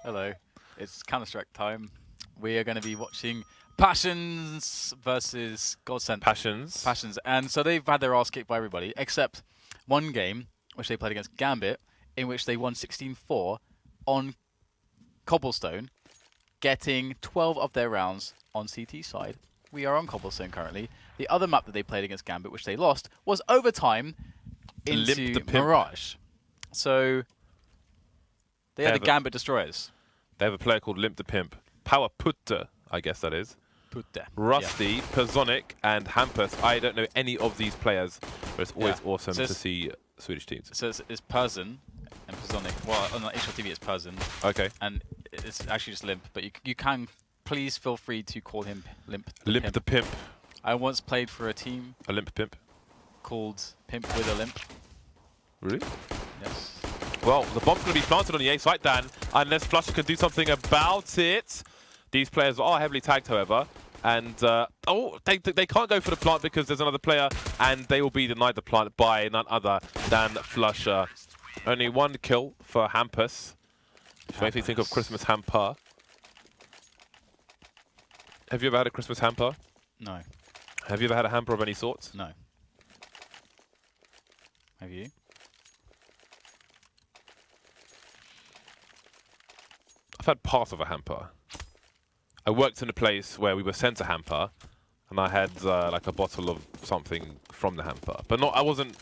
Hello. It's Counter-Strike time. We are going to be watching Passions versus GODSENT. Passions. And so they've had their ass kicked by everybody, except one game, which they played against Gambit, in which they won 16-4 on Cobblestone, getting 12 of their rounds on CT side. We are on Cobblestone currently. The other map that they played against Gambit, which they lost, was overtime into Mirage. So they are the Gambit Destroyers. They have a player called Limp the Pimp. Powerputte, I guess that is. Putte. Rusty, yeah. Perzon, and Hampus. I don't know any of these players, but it's always awesome to see Swedish teams. So it's Persson and Perzon. Well, on HLTV it's Persson. Okay. And it's actually just Limp, but you can please feel free to call him Limp the Limp Pimp. the Pimp. I once played for a team. A Limp Pimp. Called Pimp with a Limp. Really? Yes. Well, the bomb's going to be planted on the A site, Dan, unless flusha can do something about it. These players are heavily tagged, however, and they can't go for the plant because there's another player, and they will be denied the plant by none other than flusha. Only one kill for Hampus, which makes me think of Christmas hamper. Have you ever had a Christmas hamper? No. Have you ever had a hamper of any sorts? No. Have you? I've had part of a hamper. I worked in a place where we were sent a hamper, and I had like a bottle of something from the hamper. But I wasn't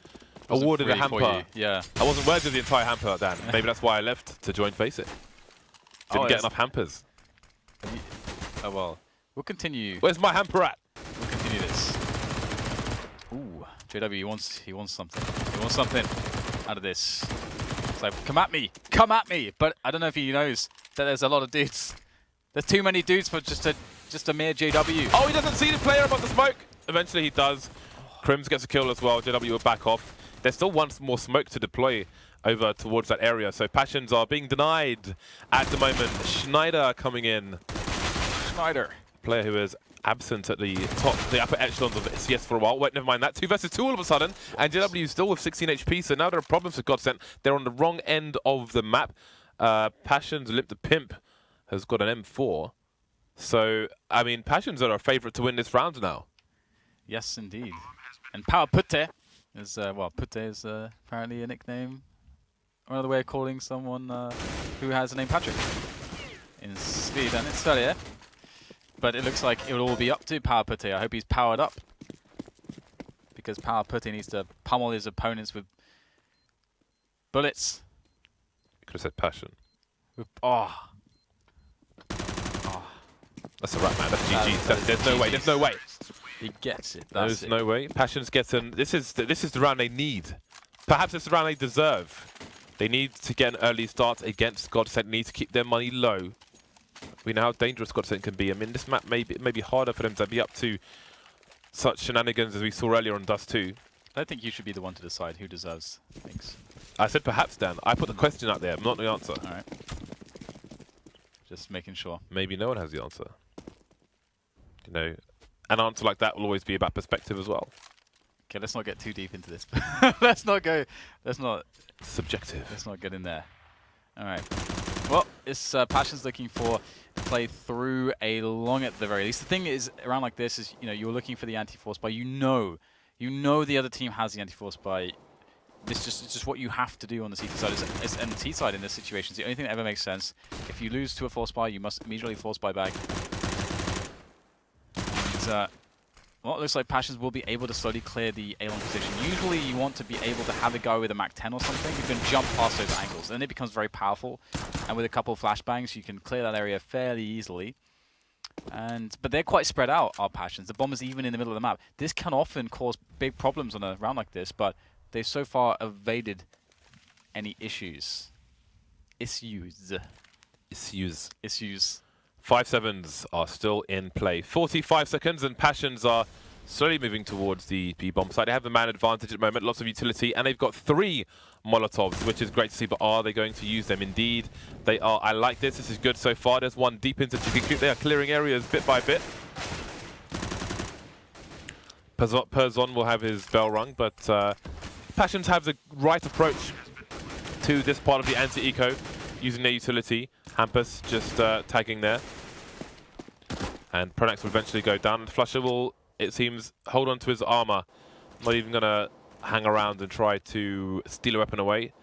awarded a hamper. Yeah. I wasn't worthy of the entire hamper, Dan. Maybe that's why I left to join FACEIT. Didn't get enough hampers. Oh well. We'll continue. Where's my hamper at? We'll continue this. Ooh, JW, he wants something. He wants something out of this. It's like, come at me! But I don't know if he knows that there's a lot of dudes. There's too many dudes for just a mere JW. Oh, he doesn't see the player above the smoke. Eventually he does. KRIMZ gets a kill as well. JW will back off. There's still one more smoke to deploy over towards that area. So Passions are being denied at the moment. znajder coming in. znajder. Player who is absent at the top, the upper echelons of ECS for a while. Wait, never mind that. 2 versus 2 all of a sudden. And JW still with 16 HP. So now there are problems for GODSENT. They're on the wrong end of the map. Passions, Limp the Pimp, has got an M4. So, I mean, Passions are a favourite to win this round now. Yes, indeed. And powerputte is, well, putte is apparently a nickname. Another way of calling someone who has the name Patrik in Sweden. It's Sverige. But it looks like it will all be up to powerputte. I hope he's powered up. Because powerputte needs to pummel his opponents with bullets. You could have said passion. Oh. That's a wrap, man. That's GG. There's no way. There's no way. He gets it. There's no way. Passions gets an. This is the round they need. Perhaps it's the round they deserve. They need to get an early start against GODSENT. Need to keep their money low. We know how dangerous GODSENT can be. I mean, this map may be harder for them to be up to such shenanigans as we saw earlier on Dust 2. I think you should be the one to decide who deserves things. I said perhaps, Dan. I put the question out there, not the answer. All right. Just making sure. Maybe no one has the answer. You know, an answer like that will always be about perspective as well. Okay, let's not get too deep into this. Let's not go. Let's not. Subjective. Let's not get in there. All right. Well, it's Passions looking for play through a long at the very least. The thing is, around like this is, you know, you're looking for the anti-force buy. You know the other team has the anti-force buy. It's just what you have to do on the CT side. And the T side in this situation is the only thing that ever makes sense. If you lose to a force buy, you must immediately force buy back. And, well, it looks like Passions will be able to slowly clear the A-long position. Usually you want to be able to have a go with a Mach 10 or something. You can jump past those angles. Then it becomes very powerful. And with a couple of flashbangs, you can clear that area fairly easily. But they're quite spread out, our Passions. The bomb is even in the middle of the map. This can often cause big problems on a round like this, but they've so far evaded any issues. Issues. 5-7s are still in play. 45 seconds and Passions are slowly moving towards the B-bomb side. They have the man advantage at the moment, lots of utility, and they've got 3 Molotovs, which is great to see, but are they going to use them? Indeed, they are. I like this. This is good so far. There's one deep into Chicken. They are clearing areas bit by bit. Person will have his bell rung, but Passions have the right approach to this part of the anti-eco, using their utility. Hampus just tagging there. And pronax will eventually go down. flusha will, it seems, hold on to his armor. Not even going to hang around and try to steal a weapon away.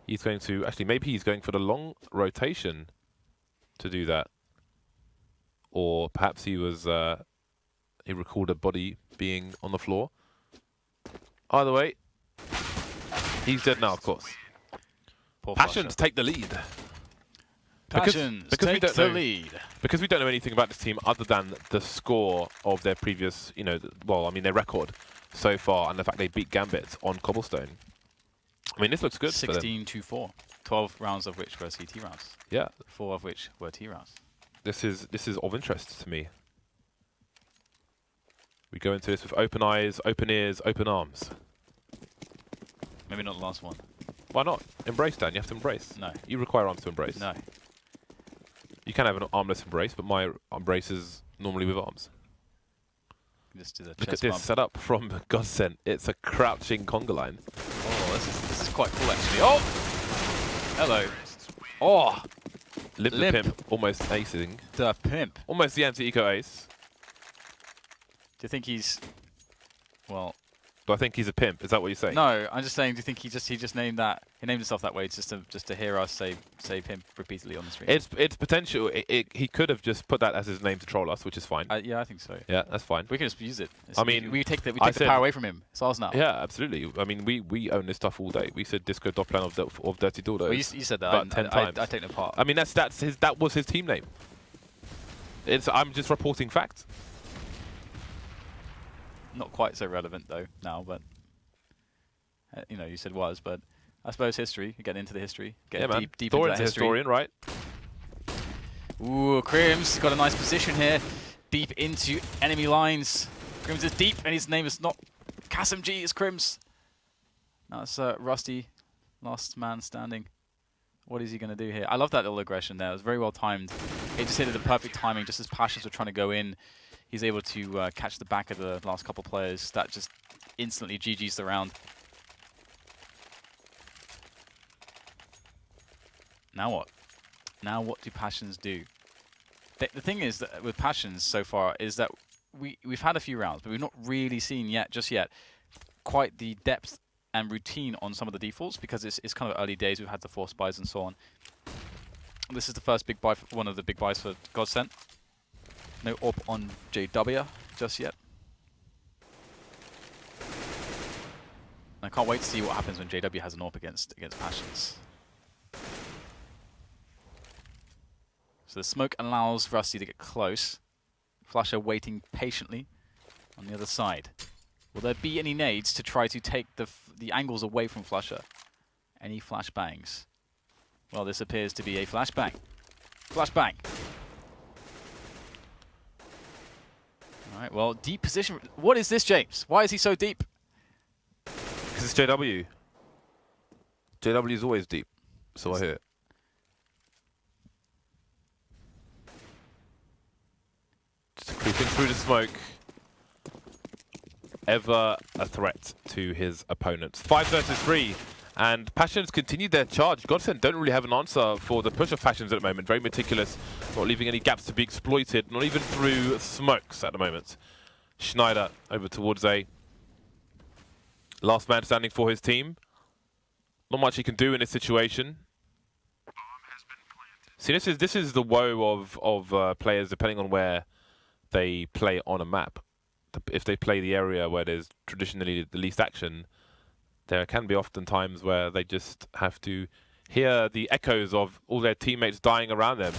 He's going to, actually, maybe he's going for the long rotation to do that. Or perhaps he was, he recalled a body being on the floor. Either way, he's dead now, of course. Passions take the lead. Passions take the lead. Because we don't know anything about this team other than the score of their previous, you know, well, I mean, their record so far and the fact they beat Gambit on Cobblestone. I mean, this looks good. 16-4. 12 rounds of which were CT rounds. Yeah. 4 of which were T rounds. This is of interest to me. We go into this with open eyes, open ears, open arms. Maybe not the last one. Why not? Embrace, Dan. You have to embrace. No. You require arms to embrace. No. You can have an armless embrace, but my embrace is normally with arms. Just do the Look at chest this bump. setup from GODSENT. It's a crouching conga line. Oh, this is quite cool, actually. Oh! Hello. Oh! Limp the Pimp, almost acing. The Pimp. Almost the anti-eco ace. Do you think he's... Well... Do I think he's a pimp? Is that what you're saying? No, I'm just saying, do you think he just named that... He named himself that way just to hear us say pimp repeatedly on the stream? It's potential. He could have just put that as his name to troll us, which is fine. Yeah, I think so. Yeah, that's fine. We can just use it. I mean, we take the power away from him. It's ours now. Yeah, absolutely. I mean, we own this stuff all day. We said disco Doppler of Dirty Dildos. Well, you said that. About 10 times. I take no part. I mean, that was his team name. I'm just reporting facts. Not quite so relevant though now, but you know, you said was, but I suppose history. Getting into the history, getting deep into that history. Historian, right? Ooh, KRIMZ got a nice position here, deep into enemy lines. KRIMZ is deep, and his name is not KSMG, it's KRIMZ. Now it's Rusty, last man standing. What is he going to do here? I love that little aggression there. It was very well timed. It just hit at the perfect timing, just as Passions were trying to go in. He's able to catch the back of the last couple players. That just instantly GG's the round. Now what? Now what do Passions do? The thing is that with Passions so far is that we've had a few rounds, but we've not really seen just yet quite the depth and routine on some of the defaults, because it's kind of early days. We've had the force buys and so on. This is the first big buy, one of the big buys for GODSENT. No AWP on JW just yet. And I can't wait to see what happens when JW has an AWP against Passions. So the smoke allows Rusty to get close. flusha waiting patiently on the other side. Will there be any nades to try to take the angles away from flusha? Any flashbangs? Well, this appears to be a flashbang. Flashbang. All right, well, deep position. What is this, James? Why is he so deep? Because it's JW. JW is always deep, so I hear. Just creeping through the smoke. Ever a threat to his opponents. 5 versus 3. And Passions continued their charge. GODSENT don't really have an answer for the push of Passions at the moment. Very meticulous, not leaving any gaps to be exploited, not even through smokes at the moment. znajder over towards A. Last man standing for his team. Not much he can do in this situation. See, this is the woe of players depending on where they play on a map. If they play the area where there's traditionally the least action, there can be often times where they just have to hear the echoes of all their teammates dying around them,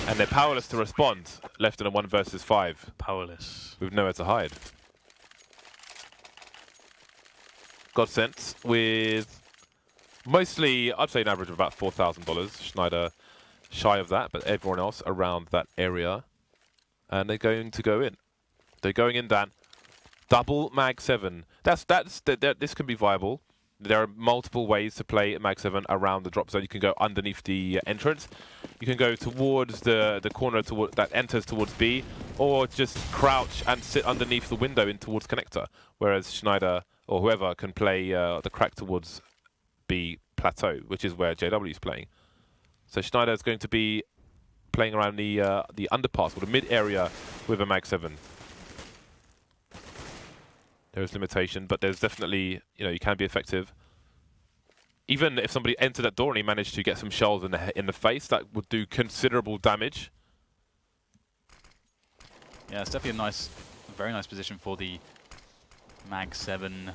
and they're powerless to respond, left in a 1 versus 5. Powerless. With nowhere to hide. GODSENT with mostly, I'd say an average of about $4,000. znajder shy of that, but everyone else around that area. And they're going to go in. They're going in, Dan. Double Mag 7. This can be viable. There are multiple ways to play Mag 7 around the drop zone. You can go underneath the entrance. You can go towards the corner that enters towards B, or just crouch and sit underneath the window in towards connector. Whereas znajder or whoever can play the crack towards B plateau, which is where JW is playing. So znajder is going to be playing around the underpass or the mid area with a mag 7. There is limitation, but there's definitely, you can be effective. Even if somebody entered that door and he managed to get some shells in the face, that would do considerable damage. Yeah, it's definitely a very nice position for the mag 7.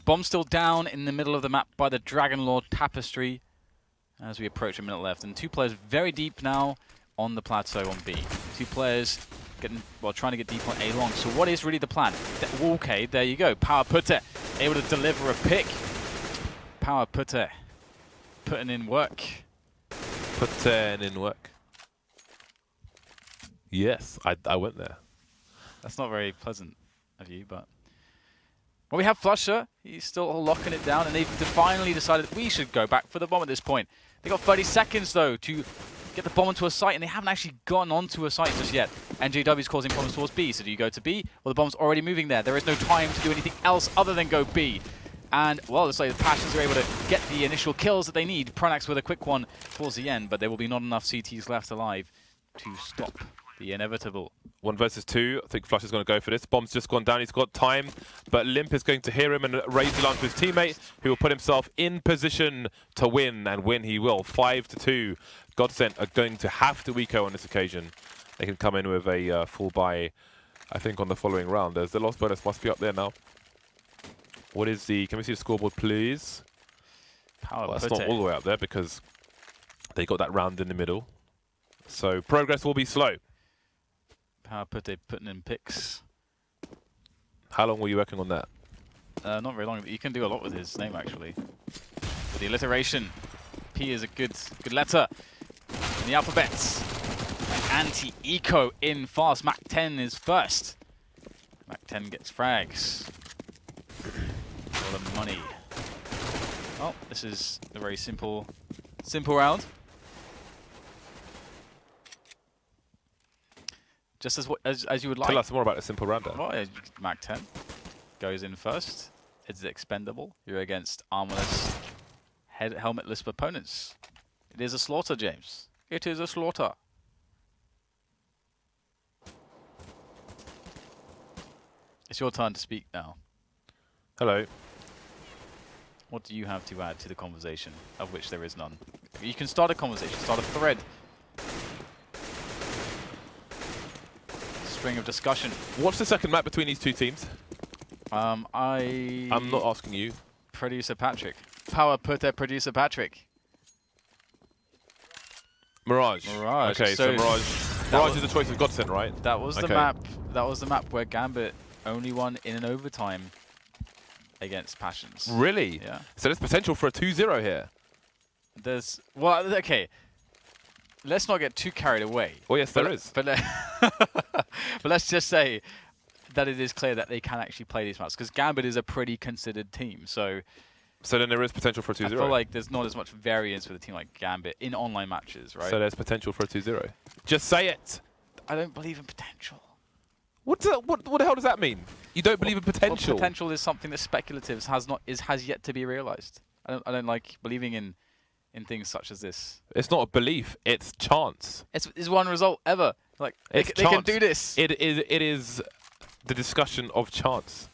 Bomb still down in the middle of the map by the Dragon Lord Tapestry as we approach a minute left. And 2 players very deep now on the plateau on B. 2 players trying to get deep on A long. So what is really the plan? Okay, there you go. Powerputte able to deliver a pick. Powerputte putting in work. Putting in work. Yes, I went there. That's not very pleasant of you, but... Well, we have flusha. He's still locking it down, and they've finally decided we should go back for the bomb at this point. They got 30 seconds, though, to get the bomb onto a site, and they haven't actually gone onto a site just yet. And JW is causing problems towards B. So do you go to B? Well, the bomb's already moving there. There is no time to do anything else other than go B. And, well, looks like the Passions are able to get the initial kills that they need. Pronax with a quick one towards the end, but there will be not enough CTs left alive to stop the inevitable. 1 versus 2. I think flusha is going to go for this. Bomb's just gone down. He's got time, but Limp is going to hear him and raise the alarm to his teammate, who will put himself in position to win, and win he will. 5-2. GODSENT are going to have to eco on this occasion. They can come in with a full buy, I think, on the following round. There's the loss bonus must be up there now. What is the... Can we see the scoreboard, please? Well, that's not all the way up there because they got that round in the middle. So progress will be slow. Powerputte putting in picks. How long were you working on that? Not very long, but you can do a lot with his name, actually. With the alliteration. P is a good letter in the alphabet. Anti-eco in fast. Mac 10 is first. Mac 10 gets frags. All the money. Oh, this is a very simple round. Just as you would like. Tell us more about the simple round. Well, Mac 10 goes in first. It's expendable. You're against armorless, helmetless opponents. It is a slaughter, James. It is a slaughter. It's your turn to speak now. Hello. What do you have to add to the conversation, of which there is none? You can start a conversation, start a thread. String of discussion. What's the second map between these 2 teams? I'm not asking you. Producer Patrik. Powerputte producer Patrik. Mirage. Mirage. Okay, so Mirage is the choice of GODSENT, right? That was the map. That was the map where Gambit only won in an overtime against Passions. Really? Yeah. So there's potential for a 2-0 here. Okay. Let's not get too carried away. Oh yes, there is. But let's just say that it is clear that they can actually play these maps because Gambit is a pretty considered team. So then there is potential for a 2-0. I feel like there's not as much variance with a team like Gambit in online matches, right? So there's potential for a 2-0. Just say it. I don't believe in potential. What the hell does that mean? You don't believe in potential? Well, potential is something that's speculative, has yet to be realized. I don't like believing in things such as this. It's not a belief, it's chance. It's one result ever. Like they can do this. It is the discussion of chance.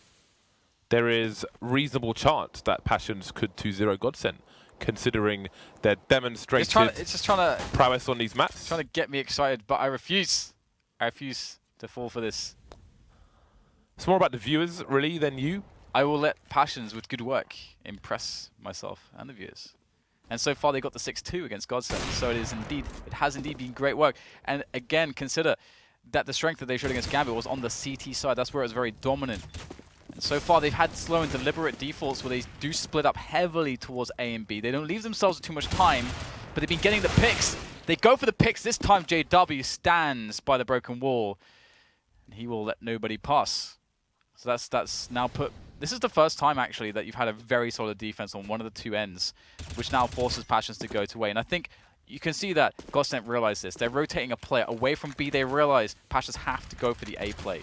There is reasonable chance that Passions could 2-0 GODSENT, considering their demonstrated it's just trying to prowess on these maps. Trying to get me excited, but I refuse. I refuse to fall for this. It's more about the viewers, really, than you. I will let Passions, with good work, impress myself and the viewers. And so far, they got the 6-2 against GODSENT. So it has indeed been great work. And again, consider that the strength that they showed against Gambit was on the CT side. That's where it was very dominant. And so far, they've had slow and deliberate defaults where they do split up heavily towards A and B. They don't leave themselves with too much time, but they've been getting the picks. They go for the picks. This time, JW stands by the broken wall, and he will let nobody pass. So that's now put... This is the first time, actually, that you've had a very solid defense on one of the 2 ends, which now forces Passions to go to A. And I think you can see that GODSENT realize this. They're rotating a player away from B. They realize Passions have to go for the A play.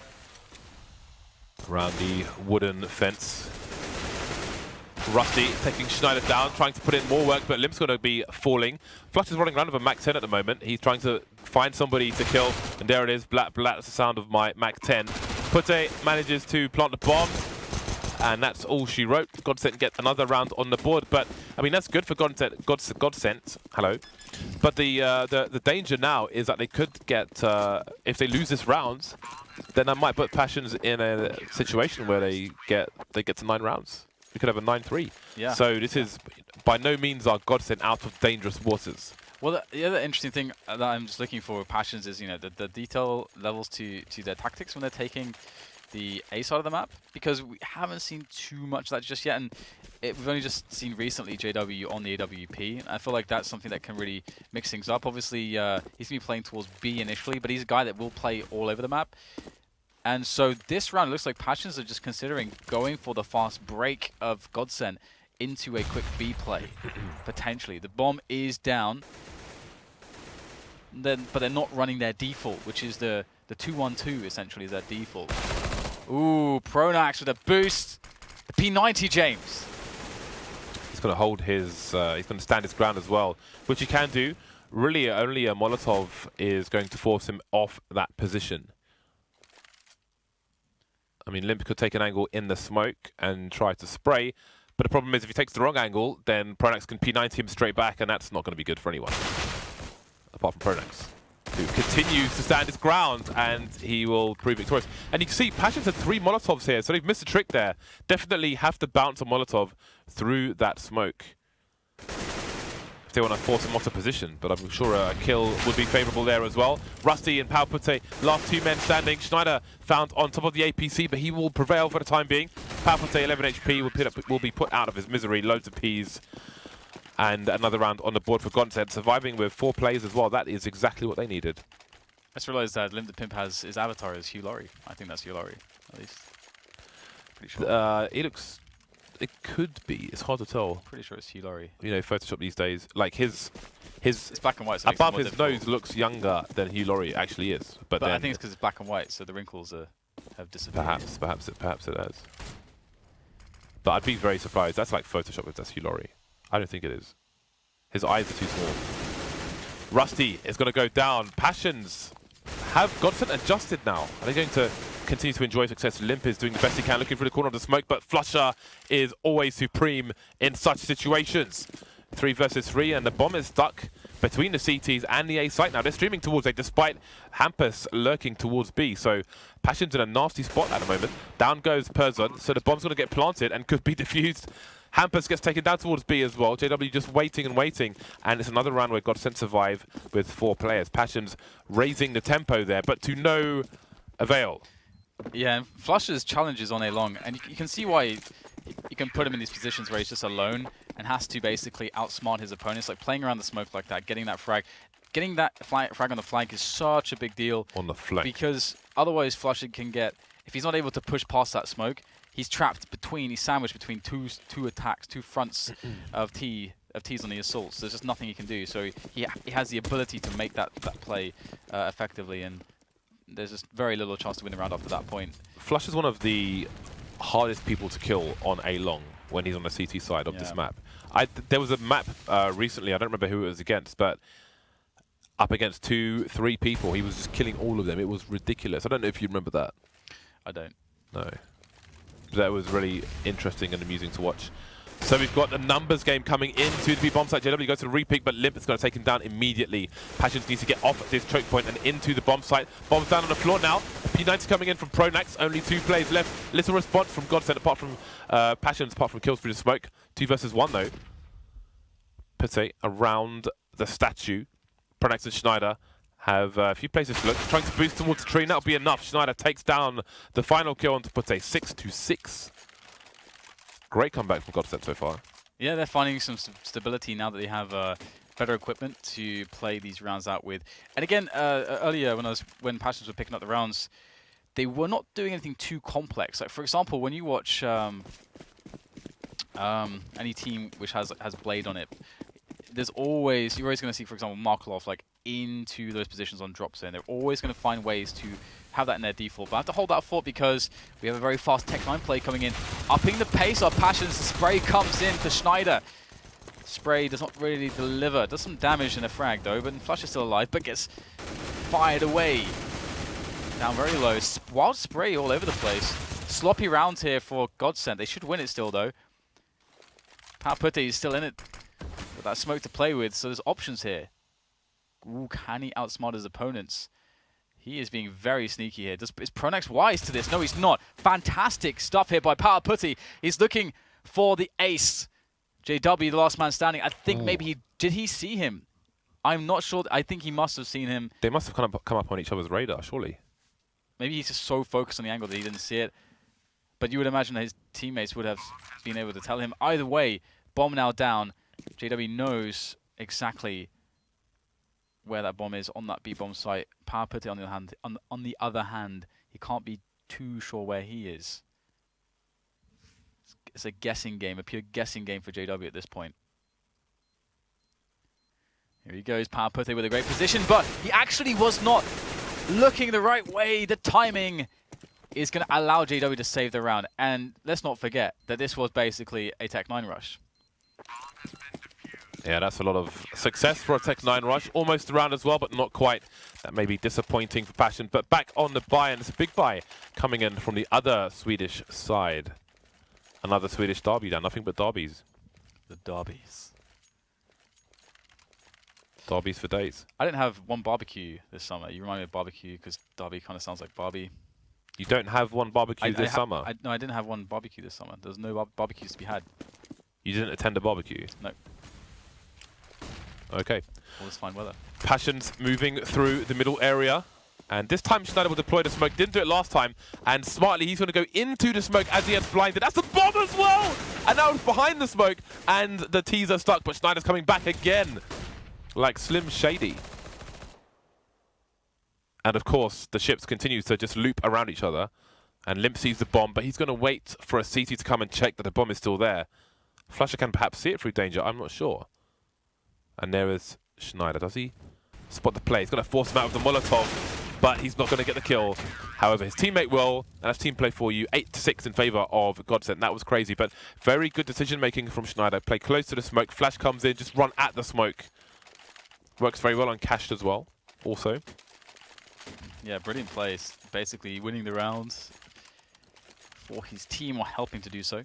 Around the wooden fence. Rusty taking znajder down, trying to put in more work, but Limp's going to be falling. Flush is running around with a Mac 10 at the moment. He's trying to find somebody to kill, and there it is. Blat, blat, that's the sound of my Mac 10. Putte manages to plant the bomb, and that's all she wrote. GODSENT get another round on the board, but I mean that's good for GODSENT. Hello, but the danger now is that they could get if they lose this round, then that might put Passions in a situation where they get to 9 rounds. We could have a 9-3. Yeah. So this is by no means are GODSENT out of dangerous waters. Well, the other interesting thing that I'm just looking for with Passions is, you know, the detail levels to their tactics when they're taking the A side of the map, because we haven't seen too much of that just yet, and we've only just seen recently JW on the AWP. I feel like that's something that can really mix things up. Obviously, he's going to be playing towards B initially, but he's a guy that will play all over the map. And so this round, it looks like Passions are just considering going for the fast break of GODSENT into a quick B play, potentially. The bomb is down, but they're not running their default, which is the 2-1-2, essentially, is their default. Ooh, pronax with a boost. The P90, James. He's going to hold his, he's going to stand his ground as well, which he can do. Really, only a Molotov is going to force him off that position. I mean, Limp could take an angle in the smoke and try to spray, but the problem is if he takes the wrong angle, then pronax can P90 him straight back, and that's not going to be good for anyone, apart from pronax, who continues to stand his ground, and he will prove victorious. And you can see Passions had 3 Molotovs here, so they've missed a trick there. Definitely have to bounce a Molotov through that smoke if they want to force him off the position, but I'm sure a kill would be favourable there as well. Rusty and powerputte, last 2 men standing. znajder found on top of the APC, but he will prevail for the time being. powerputte, 11 HP, will be put out of his misery. Loads of Ps. And another round on the board for GODSENT, surviving with 4 players as well. That is exactly what they needed. I just realised that Limp the Pimp has his avatar as Hugh Laurie. I think that's Hugh Laurie, at least. Pretty sure. He looks... It could be. It's hard to tell. Pretty sure it's Hugh Laurie. You know, Photoshop these days, like it's black and white. So above his nose looks younger than Hugh Laurie actually is. But then I think it's because it's black and white, so the wrinkles have disappeared. Perhaps it has. But I'd be very surprised. That's like Photoshop if that's Hugh Laurie. I don't think it is. His eyes are too small. Rusty is going to go down. Passions have GODSENT adjusted now. Are they going to continue to enjoy success? Limp is doing the best he can, looking for the corner of the smoke, but flusha is always supreme in such situations. 3 versus 3, and the bomb is stuck between the CTs and the A site now. They're streaming towards A, despite Hampus lurking towards B. So Passions in a nasty spot at the moment. Down goes Person, so the bomb's going to get planted and could be defused. Hampus gets taken down towards B as well. JW just waiting and waiting, and it's another round where GODSENT survive with 4 players. Passions raising the tempo there, but to no avail. Yeah, and flusha's challenges on A long, and you can see why you can put him in these positions where he's just alone and has to basically outsmart his opponents, like playing around the smoke like that, getting that frag. Getting that frag on the flank is such a big deal. On the flank. Because otherwise flusha can get, if he's not able to push past that smoke, he's trapped between, he's sandwiched between two attacks, 2 fronts of T's on the assaults. There's just nothing he can do. So he has the ability to make that play effectively, and there's just very little chance to win the round after that point. Flush is one of the hardest people to kill on A long when he's on the CT side of this map. There was a map recently, I don't remember who it was against, but up against 2-3 people, he was just killing all of them. It was ridiculous. I don't know if you remember that. I don't. No. That was really interesting and amusing to watch. So we've got a numbers game coming into the B bomb site. JW goes to the repick, but Limp is going to take him down immediately. Passions needs to get off this choke point and into the bomb site. Bomb's down on the floor now. P90 coming in from pronax. Only 2 players left. Little response from GODSENT apart from Passions, apart from kills through the smoke. 2 versus 1 though. Putte around the statue. pronax and znajder have a few places to look. Trying to boost towards the tree. That'll be enough. znajder takes down the final kill onto Putte. 6-6. Great comeback from GODSENT so far. Yeah, they're finding some stability now that they have better equipment to play these rounds out with. And again, earlier when Passions were picking up the rounds, they were not doing anything too complex. Like for example, when you watch any team which has Blade on it, you're always going to see, for example, Markov like into those positions on drops in. They're always going to find ways to have that in their default. But I have to hold that thought because we have a very fast Tech 9 play coming in. Upping the pace of Passions. Spray comes in for znajder. Spray does not really deliver. Does some damage in a frag though, but flusha is still alive, but gets fired away. Down very low. Wild spray all over the place. Sloppy round here for GODSENT. They should win it still though. powerputte is still in it with that smoke to play with, so there's options here. Ooh, can he outsmart his opponents? He is being very sneaky here. Is pronax wise to this? No, he's not. Fantastic stuff here by powerputte. He's looking for the ace. JW, the last man standing. I think maybe did he see him? I'm not sure. I think he must have seen him. They must have come up on each other's radar, surely. Maybe he's just so focused on the angle that he didn't see it. But you would imagine that his teammates would have been able to tell him. Either way, bomb now down. JW knows exactly where that bomb is on that B-bomb site. powerputte on the other hand, he can't be too sure where he is. It's a guessing game, a pure guessing game for JW at this point. Here he goes, powerputte with a great position, but he actually was not looking the right way. The timing is going to allow JW to save the round. And let's not forget that this was basically a Tech 9 rush. Yeah, that's a lot of success for a Tech 9 rush. Almost around as well, but not quite. That may be disappointing for Passion. But back on the buy, and it's a big buy coming in from the other Swedish side. Another Swedish derby down. Nothing but derbies. The derbies. Derbies for days. I didn't have one barbecue this summer. You remind me of barbecue because derby kind of sounds like Barbie. You don't have one barbecue this summer? No, I didn't have one barbecue this summer. There's no barbecues to be had. You didn't attend a barbecue? No. Okay. All this fine weather. Passion's moving through the middle area. And this time znajder will deploy the smoke. Didn't do it last time. And smartly, he's going to go into the smoke as he gets blinded. That's the bomb as well! And now it's behind the smoke. And the teaser stuck, but znajder's coming back again. Like Slim Shady. And of course, the ships continue to just loop around each other. And Limp sees the bomb, but he's going to wait for a CT to come and check that the bomb is still there. flusha can perhaps see it through danger, I'm not sure. And there is znajder. Does he spot the play? He's going to force him out of the Molotov, but he's not going to get the kill. However, his teammate will, and that's team play for you. 8-6 in favor of GODSENT. That was crazy, but very good decision-making from znajder. Play close to the smoke. Flash comes in, just run at the smoke. Works very well on Cashed as well, also. Yeah, brilliant plays. Basically winning the rounds for his team, or helping to do so.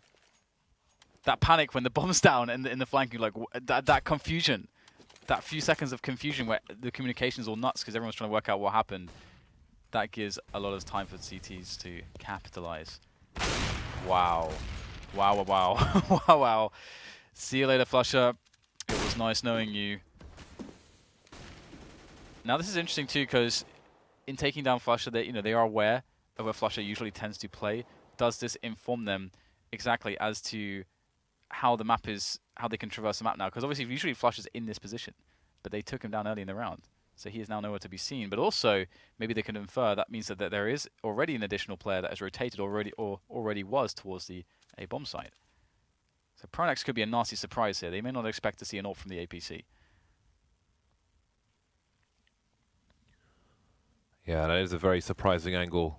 That panic when the bomb's down and in the flanking, like that confusion. That few seconds of confusion where the communication's all nuts because everyone's trying to work out what happened. That gives a lot of time for CTs to capitalize. Wow. Wow, wow, wow. Wow, wow. See you later, flusha. It was nice knowing you. Now this is interesting too because in taking down flusha, they are aware of where flusha usually tends to play. Does this inform them exactly as to how the map is, how they can traverse the map now? Because obviously usually flusha's in this position, but they took him down early in the round. So he is now nowhere to be seen. But also, maybe they can infer that means that there is already an additional player that has rotated already or already was towards the A bomb site. So pronax could be a nasty surprise here. They may not expect to see an ult from the APC. Yeah, that is a very surprising angle.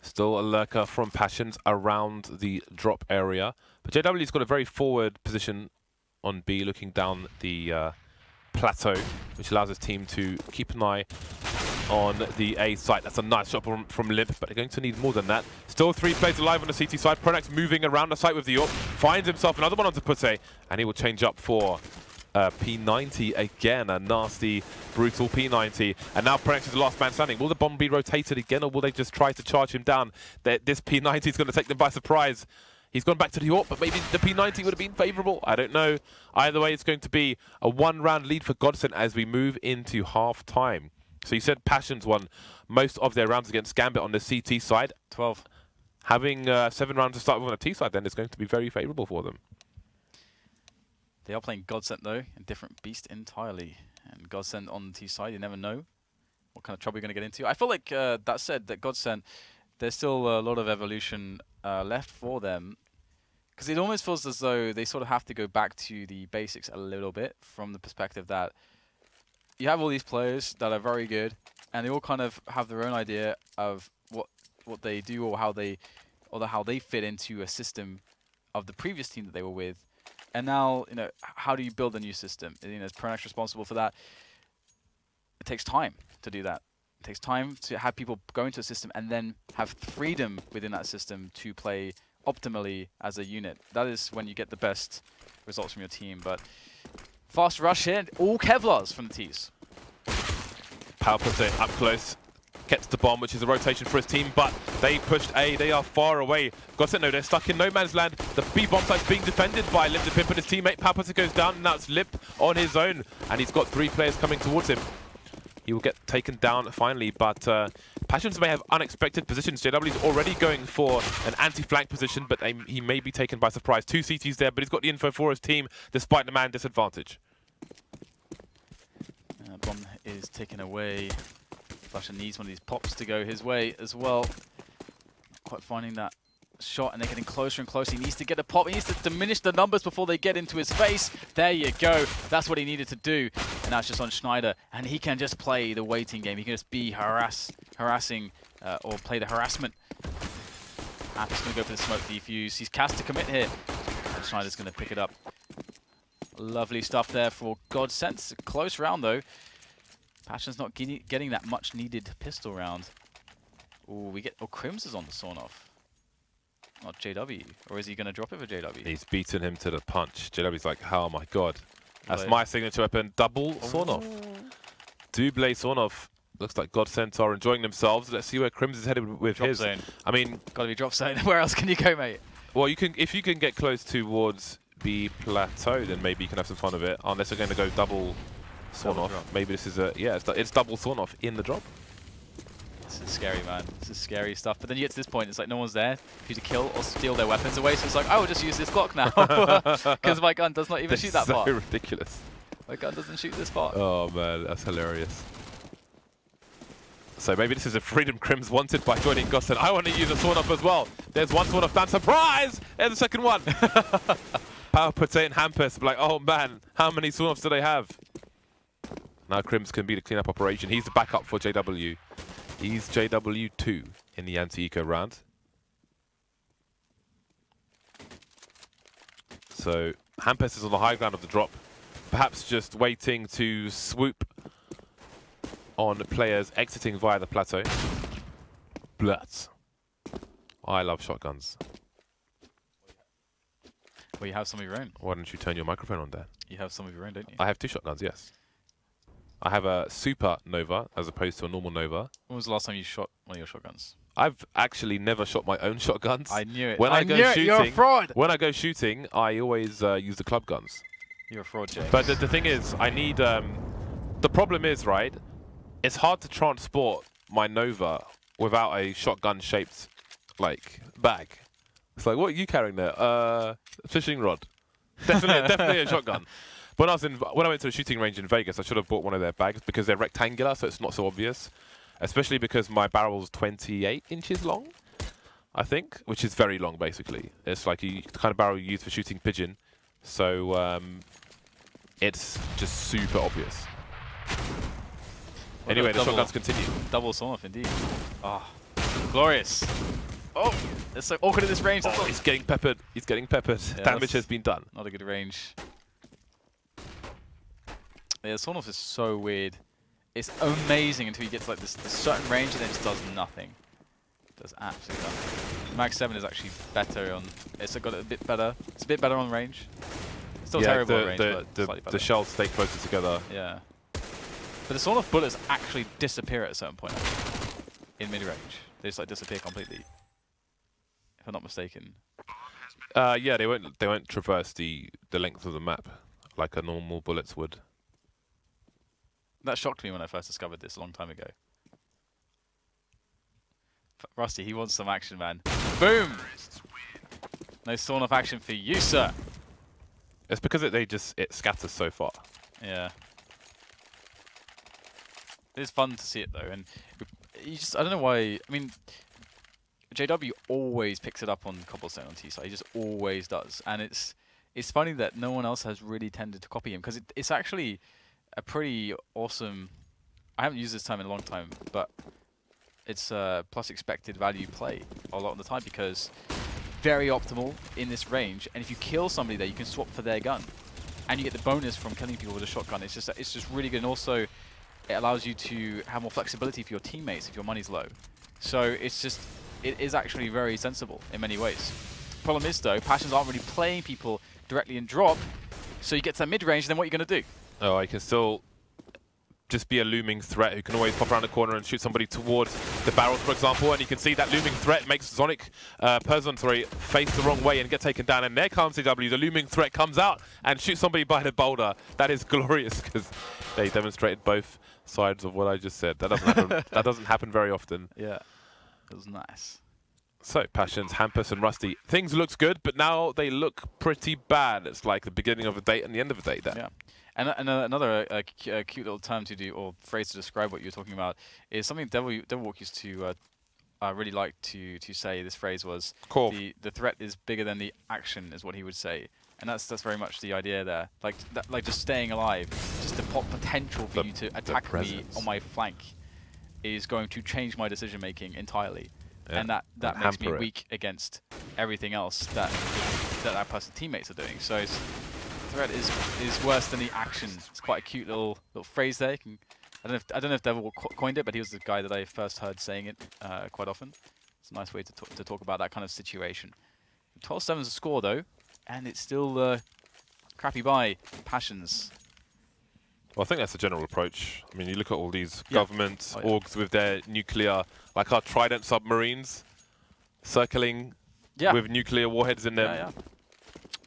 Still a lurker from Passions around the drop area. But JW's got a very forward position on B, looking down the plateau, which allows his team to keep an eye on the A site. That's a nice shot from Limp, but they're going to need more than that. Still 3 players alive on the CT side. pronax moving around the site with the AWP. Finds himself another one onto putte, and he will change up for P90 again, a nasty, brutal P90. And now pronax is the last man standing. Will the bomb be rotated again, or will they just try to charge him down? This P90 is going to take them by surprise. He's gone back to the AWP, but maybe the P90 would have been favourable. I don't know. Either way, it's going to be a 1-round lead for GODSENT as we move into half-time. So you said Passions won most of their rounds against Gambit on the CT side. 12. Having 7 rounds to start with on the T side then is going to be very favourable for them. They are playing GODSENT though, a different beast entirely. And GODSENT on the T side, you never know what kind of trouble you're going to get into. I feel like that said, that GODSENT, there's still a lot of evolution left for them. because it almost feels as though they sort of have to go back to the basics a little bit, from the perspective that you have all these players that are very good, and they all kind of have their own idea of what they do, or how they fit into a system of the previous team that they were with. And now, you know, how do you build a new system? You know, is pronax responsible for that? It takes time to do that. It takes time to have people go into a system and then have freedom within that system to play optimally as a unit. That is when you get the best results from your team. But fast rush here, all Kevlars from the T's. powerputte up close. Gets the bomb, which is a rotation for his team, but they pushed A. They are far away. GODSENT, no, they're stuck in no man's land. The B bomb site's being defended by Limp and his teammate. powerputte goes down, and now it's Limp on his own, and he's got 3 players coming towards him. He will get taken down finally, but Perjons may have unexpected positions. JW's already going for an anti-flank position, but he may be taken by surprise. 2 CTs there, but he's got the info for his team, despite the man disadvantage. Bomb is taken away. flusha needs one of these pops to go his way as well. Not quite finding that shot, and they're getting closer and closer. He needs to get a pop. He needs to diminish the numbers before they get into his face. There you go. That's what he needed to do. And now it's just on znajder, and he can just play the waiting game. He can just be harassing or play the harassment. Hampus going to go for the smoke defuse. He's cast to commit here. And znajder's going to pick it up. Lovely stuff there for GODSENT. Close round though. Perjon's not getting that much needed pistol round. Ooh, KRIMZ is on the sawn off. Not JW. Or is he going to drop it for JW? He's beaten him to the punch. JW's like, oh my god. That's my signature weapon. Double sawn off. Double sawn off. Looks like GODSENT are enjoying themselves. Let's see where KRIMZ is headed with drop his. Zone. I mean, gotta be drop zone. Where else can you go, mate? Well, you can, if you can get close towards the plateau, then maybe you can have some fun of it. Unless they're going to go double sawn off. Drop. Maybe this is a it's double sawn off in the drop. This is scary, man. This is scary stuff. But then you get to this point, it's like no one's there for you to kill or steal their weapons away. So it's like, I will just use this Glock now because my gun does not even shoot that far. So ridiculous. My gun doesn't shoot this far. Oh man, that's hilarious. So maybe this is a freedom KRIMZ wanted by joining GODSENT. I want to use a sawn off as well. There's one sawn off down. Surprise! There's the second one. powerputte and Hampus. Like, oh man, how many sawn offs do they have? Now KRIMZ can be the cleanup operation. He's the backup for JW. He's JW2 in the anti-eco round. So Hampus is on the high ground of the drop. Perhaps just waiting to swoop on players exiting via the plateau. Blutz. I love shotguns. Well, you have some of your own. Why don't you turn your microphone on there? You have some of your own, don't you? I have 2 shotguns, yes. I have a Super Nova as opposed to a normal Nova. When was the last time you shot one of your shotguns? I've actually never shot my own shotguns. I knew it. When I go shooting, you're a fraud. When I go shooting, I always use the club guns. You're a fraud, James. But the thing is, I need... the problem is, right, it's hard to transport my Nova without a shotgun-shaped, like, bag. It's like, what are you carrying there? Fishing rod. Definitely a shotgun. When I went to a shooting range in Vegas, I should have bought one of their bags because they're rectangular, so it's not so obvious. Especially because my barrel's 28 inches long, I think, which is very long, basically. It's like the kind of barrel you use for shooting pigeon. So it's just super obvious. Anyway, the shotguns continue. Double sawn off, indeed. Ah, glorious. Oh, it's so awkward at this range. Oh, he's getting peppered. He's getting peppered. Yeah, damage has been done. Not a good range. Yeah, sawn off is so weird. It's amazing until you get to like this certain range and then it just does nothing. Does absolutely nothing. Mag 7 is actually better on. It's got a bit better. It's a bit better on range. Still terrible on range, but slightly better. The shells stay closer together. Yeah. But the sawn off bullets actually disappear at a certain point in mid range. They just like disappear completely. If I'm not mistaken. Yeah, they won't traverse the length of the map like a normal bullets would. That shocked me when I first discovered this a long time ago. Rusty, he wants some action, man. Boom! No sawn off action for you, sir. It's because it scatters so far. Yeah. It is fun to see it though, and you just I don't know why. I mean, JW always picks it up on Cobblestone on T side. He just always does, and it's funny that no one else has really tended to copy him, because it's actually a pretty awesome. I haven't used this term in a long time, but it's a plus expected value play a lot of the time, because very optimal in this range, and if you kill somebody there, you can swap for their gun, and you get the bonus from killing people with a shotgun. It's just really good, and also it allows you to have more flexibility for your teammates if your money's low. So it is actually very sensible in many ways. Problem is though, Passions aren't really playing people directly in drop, so you get to that mid-range, then what are you going to do? Oh, I can still just be a looming threat who can always pop around the corner and shoot somebody towards the barrels, for example, and you can see that looming threat makes Person face the wrong way and get taken down, and there comes CW. The looming threat comes out and shoots somebody by the boulder. That is glorious, because they demonstrated both sides of what I just said. That doesn't happen. That doesn't happen very often. Yeah, it was nice. So, Passions, Hampus and Rusty. Things looks good, but now they look pretty bad. It's like the beginning of a date and the end of a date there. Yeah. And another cute little term to do, or phrase to describe what you're talking about, is something Devilwalk used to really like to say. This phrase was, the threat is bigger than the action, is what he would say. And that's very much the idea there. Like just staying alive, just the potential for you to attack me on my flank is going to change my decision making entirely. Yeah. And that makes me weak against everything else that our person's teammates are doing. So threat is worse than the action. It's quite a cute little phrase there. I don't know if Devil coined it, but he was the guy that I first heard saying it quite often. It's a nice way to talk about that kind of situation. 12-7's a score though, and it's still crappy by Passions. Well, I think that's the general approach. I mean, you look at all these government orgs with their nuclear, like our Trident submarines, circling with nuclear warheads in them.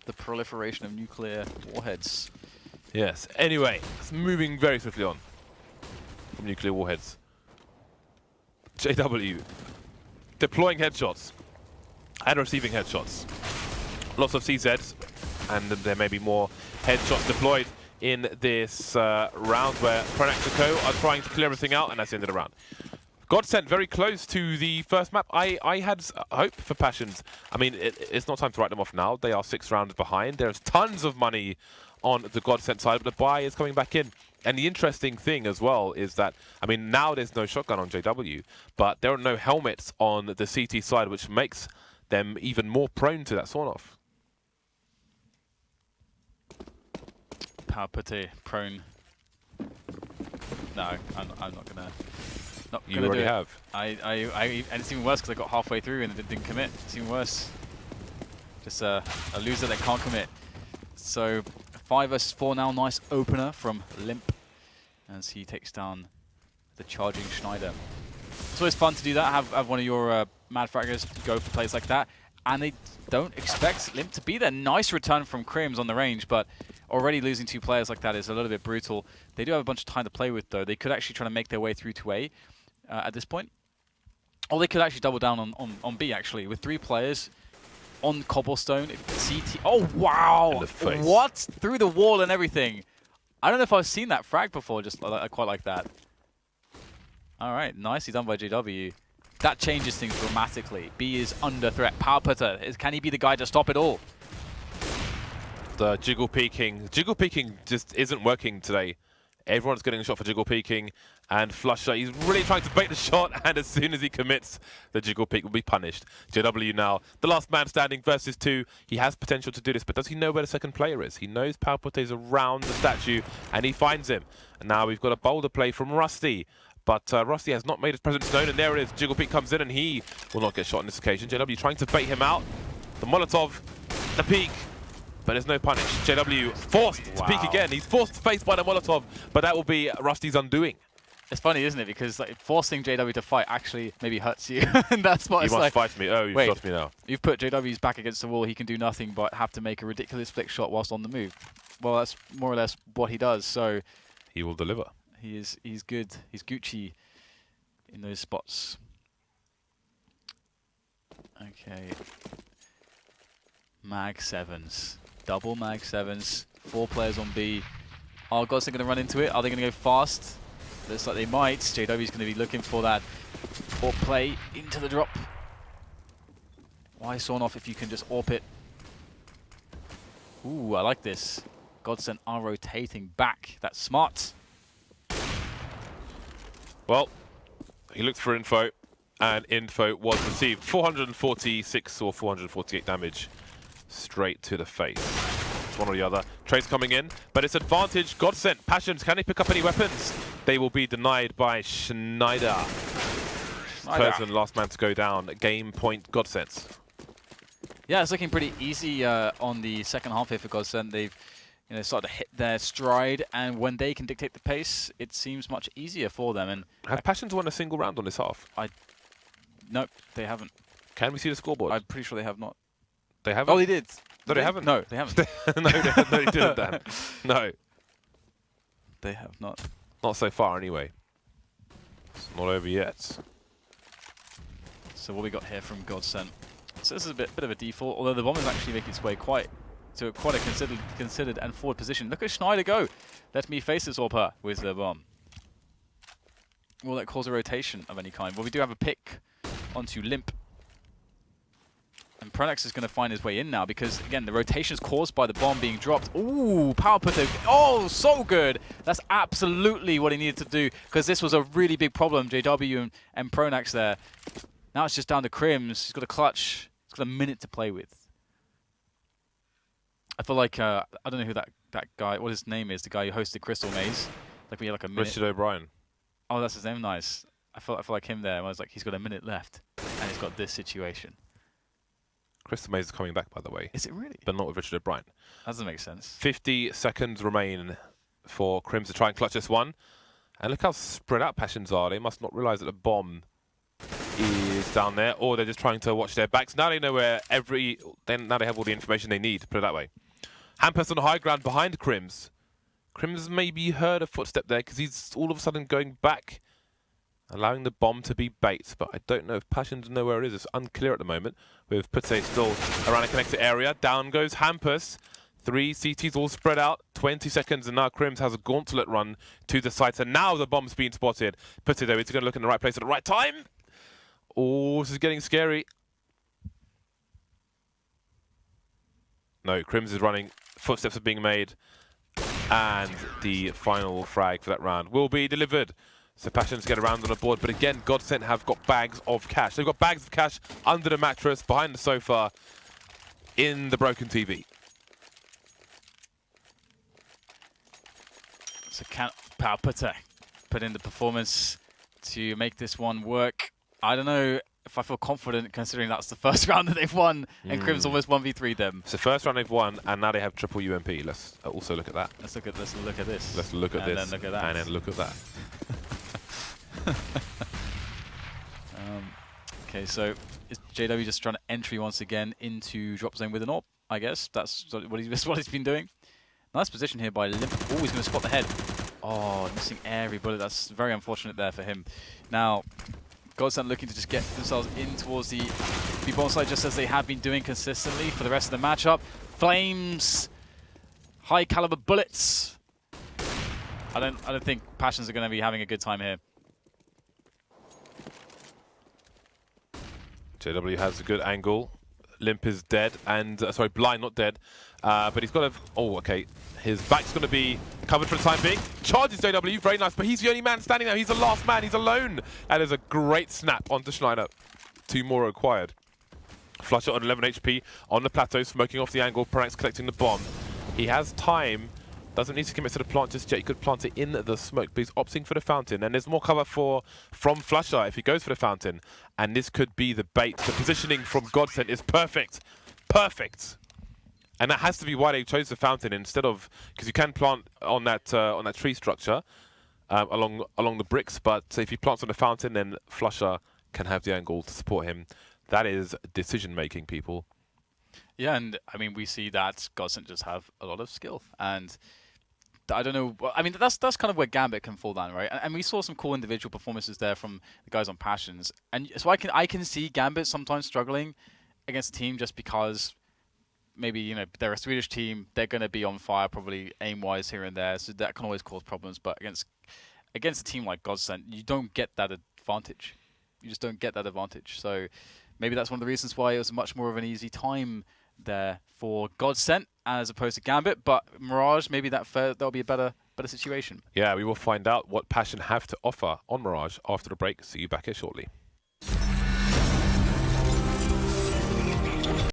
The proliferation of nuclear warheads. Yes. Anyway, it's moving very swiftly on from nuclear warheads. JW deploying headshots and receiving headshots. Lots of CZs, and there may be more headshots deployed in this round where pronax and co are trying to clear everything out, and that's the end of the round. GODSENT very close to the first map. I had hope for Passions. I mean, it's not time to write them off now. They are 6 rounds behind. There's tons of money on the GODSENT side, but the buy is coming back in. And the interesting thing as well is that, I mean, now there's no shotgun on JW, but there are no helmets on the CT side, which makes them even more prone to that sawn-off. Powerputte prone. No, I'm not gonna. You already have. And it's even worse because I got halfway through and it didn't commit. It's even worse. Just a loser that can't commit. So 5 versus 4 now. Nice opener from Limp as he takes down the charging Znajder. It's always fun to do that. Have one of your mad fraggers go for plays like that, and they don't expect Limp to be there. Nice return from KRIMZ on the range, but already losing 2 players like that is a little bit brutal. They do have a bunch of time to play with though. They could actually try to make their way through to A at this point. Or they could actually double down on B actually, with 3 players on Cobblestone. CT. Oh wow! What? Through the wall and everything. I don't know if I've seen that frag before, just quite like that. Alright, nicely done by JW. That changes things dramatically. B is under threat. Powerputte, can he be the guy to stop it all? The jiggle peeking. Jiggle peeking just isn't working today. Everyone's getting a shot for jiggle peeking, and flusha, he's really trying to bait the shot, and as soon as he commits, the jiggle peek will be punished. JW now, the last man standing versus 2. He has potential to do this, but does he know where the second player is? He knows powerputte is around the statue, and he finds him. And now we've got a boulder play from Rusty. But Rusty has not made his presence known, and there it is. Jiggle peek comes in, and he will not get shot on this occasion. JW trying to bait him out. The Molotov, the peek. But there's no punish. JW forced to peek again. He's forced to face by the Molotov, but that will be Rusty's undoing. It's funny, isn't it? Because like, forcing JW to fight actually maybe hurts you. And that's what it's like. You must fight me. Oh, you've shot me now. You've put JW's back against the wall. He can do nothing but have to make a ridiculous flick shot whilst on the move. Well, that's more or less what he does. So he will deliver. He's good. He's Gucci in those spots. Okay. Mag 7s. Double mag 7s. 4 players on B. Are GODSENT going to run into it? Are they going to go fast? Looks like they might. JW's going to be looking for that or play into the drop. Why sawn off if you can just AWP it? Ooh, I like this. GODSENT are rotating back. That's smart. Well, he looked for info, and info was received. 446 or 448 damage straight to the face. It's one or the other. Trade's coming in, but it's advantage GODSENT. Passions, can they pick up any weapons? They will be denied by znajder. Person, last man to go down. Game point GODSENT. Yeah, it's looking pretty easy on the second half here for GODSENT. They've started to hit their stride, and when they can dictate the pace, it seems much easier for them. And have Passions won a single round on this half? Nope, they haven't. Can we see the scoreboard? I'm pretty sure they have not. They haven't? Oh, they did. No, they haven't. No, they haven't. No, they didn't, Dan. No. They have not. Not so far, anyway. It's not over yet. So what we got here from GODSENT. So this is a bit of a default, although the bomb is actually making its way quite a considered and forward position. Look at znajder go. Let me face this AWP with the bomb. Will that cause a rotation of any kind? Well, we do have a pick onto Limp. And pronax is going to find his way in now because, again, the rotation is caused by the bomb being dropped. Ooh, powerputte. Oh, so good. That's absolutely what he needed to do because this was a really big problem, JW and pronax there. Now it's just down to KRIMZ. He's got a clutch. He's got a minute to play with. I feel like, I don't know who that guy, what his name is, the guy who hosted Crystal Maze. Like we had like a minute. Richard O'Brien. Oh, that's his name, nice. I feel like him there. I was like, he's got a minute left, and he's got this situation. Crystal Maze is coming back, by the way. Is it really? But not with Richard O'Brien. That doesn't make sense. 50 seconds remain for KRIMZ to try and clutch this one. And look how spread out Passions are. They must not realise that the bomb is down there, or they're just trying to watch their backs. Now they know where now they have all the information they need, put it that way. Hampus on the high ground behind KRIMZ. KRIMZ maybe heard a footstep there because he's all of a sudden going back, allowing the bomb to be bait. But I don't know if Passions know where it is. It's unclear at the moment, with Putte still around a connected area. Down goes Hampus. 3 CTs all spread out. 20 seconds, and now KRIMZ has a gauntlet run to the site. And now the bomb's being spotted. Putte, though, is going to look in the right place at the right time. Oh, this is getting scary. No, KRIMZ is running. Footsteps are being made. And the final frag for that round will be delivered. So Passions get around on the board. But again, GODSENT have got bags of cash. They've got bags of cash under the mattress, behind the sofa, in the broken TV. So can powerputte put in the performance to make this one work? I don't know if I feel confident considering that's the first round that they've won and KRIMZ almost 1v3 them. It's the first round they've won, and now they have triple UMP. Let's also look at that. Let's look at this. Let's look at this. And then look at that. And then look at that. Okay, so is JW just trying to entry once again into drop zone with an AWP? I guess that's what he's been doing. Nice position here by Limp. Oh, he's going to spot the head. Oh, missing every bullet. That's very unfortunate there for him. Now, GODSENT looking to just get themselves in towards the B-bomb side, just as they have been doing consistently for the rest of the matchup. Flames, high caliber bullets. I don't think Passions are going to be having a good time here. JW has a good angle. Limp is dead, and sorry, blind, not dead. But he's got a. Oh, okay. His back's going to be covered for the time being. Charges JW, very nice, but he's the only man standing there. He's the last man. He's alone. And there's a great snap onto znajder. 2 more acquired. flusha on 11 HP on the plateau, smoking off the angle. pronax collecting the bomb. He has time. Doesn't need to commit to the plant just yet. He could plant it in the smoke, but he's opting for the fountain. And there's more cover from flusha if he goes for the fountain. And this could be the bait. The positioning from GODSENT is perfect. Perfect. And that has to be why they chose the fountain instead of, because you can plant on that tree structure along the bricks. But if he plants on the fountain, then flusha can have the angle to support him. That is decision making, people. Yeah, and I mean we see that GODSENT just have a lot of skill, and I don't know. I mean that's kind of where Gambit can fall down, right? And we saw some cool individual performances there from the guys on Passions, and so I can see Gambit sometimes struggling against a team just because maybe they're a Swedish team, they're going to be on fire probably aim-wise here and there, so that can always cause problems. But against a team like GODSENT, you don't get that advantage. You just don't get that advantage. So maybe that's one of the reasons why it was much more of an easy time there for GODSENT as opposed to Gambit. But Mirage, maybe that'll be a better situation. Yeah, we will find out what Passion have to offer on Mirage after the break. See you back here shortly.